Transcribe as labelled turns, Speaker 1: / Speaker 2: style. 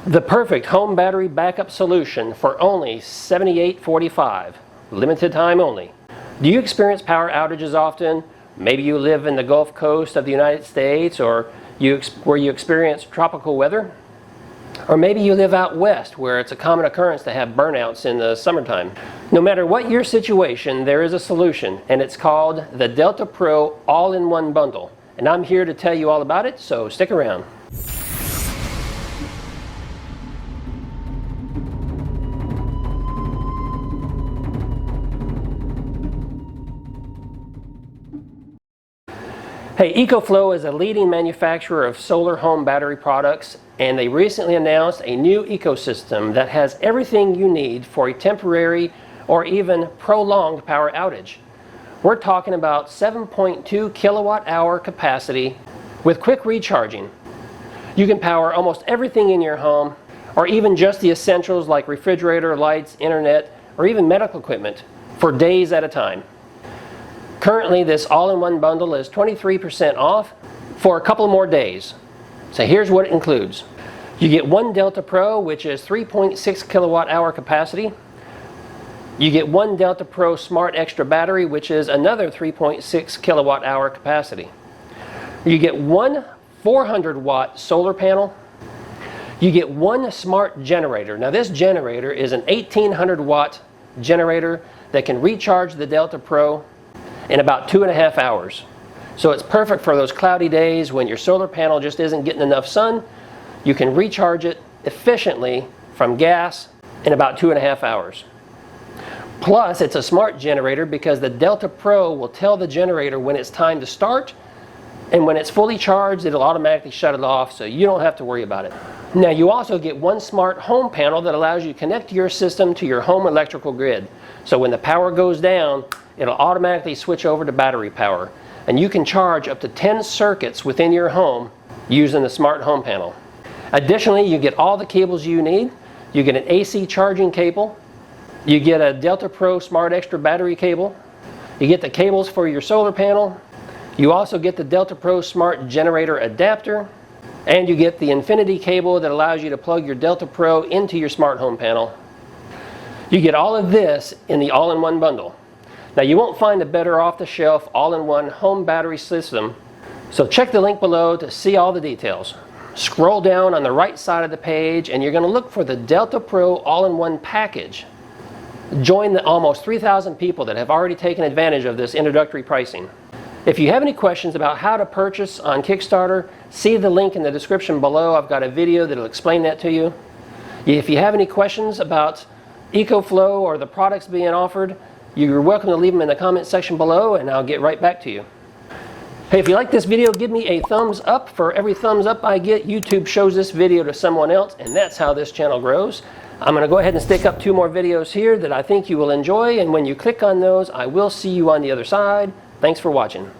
Speaker 1: The perfect home battery backup solution for only $78.45. Limited time only. Do you experience power outages often? Maybe you live in the Gulf Coast of the United States, or where you experience tropical weather. Or maybe you live out west where it's a common occurrence to have burnouts in the summertime. No matter what your situation, there is a solution, and it's called the Delta Pro All-in-One Bundle. And I'm here to tell you all about it, so stick around. Hey, EcoFlow is a leading manufacturer of solar home battery products, and they recently announced a new ecosystem that has everything you need for a temporary or even prolonged power outage. We're talking about 7.2 kilowatt hour capacity with quick recharging. You can power almost everything in your home, or even just the essentials like refrigerator, lights, internet, or even medical equipment for days at a time. Currently, this all-in-one bundle is 23% off for a couple more days. So here's what it includes. You get one Delta Pro, which is 3.6 kilowatt hour capacity. You get one Delta Pro Smart Extra battery, which is another 3.6 kilowatt hour capacity. You get one 400 watt solar panel. You get one smart generator. Now this generator is an 1800 watt generator that can recharge the Delta Pro in about 2.5 hours. So it's perfect for those cloudy days when your solar panel just isn't getting enough sun. You can recharge it efficiently from gas in about 2.5 hours. Plus, it's a smart generator because the Delta Pro will tell the generator when it's time to start, and when it's fully charged, it'll automatically shut it off, so you don't have to worry about it. Now, you also get one smart home panel that allows you to connect your system to your home electrical grid. So when the power goes down, it'll automatically switch over to battery power, and you can charge up to 10 circuits within your home using the smart home panel. Additionally, you get all the cables you need. You get an AC charging cable, you get a Delta Pro Smart Extra battery cable, you get the cables for your solar panel, you also get the Delta Pro Smart Generator adapter, and you get the infinity cable that allows you to plug your Delta Pro into your smart home panel. You get all of this in the all-in-one bundle. Now, you won't find a better off-the-shelf all-in-one home battery system, so check the link below to see all the details. Scroll down on the right side of the page and you're going to look for the Delta Pro all-in-one package. Join the almost 3,000 people that have already taken advantage of this introductory pricing. If you have any questions about how to purchase on Kickstarter, see the link in the description below. I've got a video that'll explain that to you. If you have any questions about EcoFlow or the products being offered, you're welcome to leave them in the comment section below, and I'll get right back to you. Hey, if you like this video, give me a thumbs up. For every thumbs up I get, YouTube shows this video to someone else, and that's how this channel grows. I'm going to go ahead and stick up 2 more videos here that I think you will enjoy, and when you click on those, I will see you on the other side. Thanks for watching.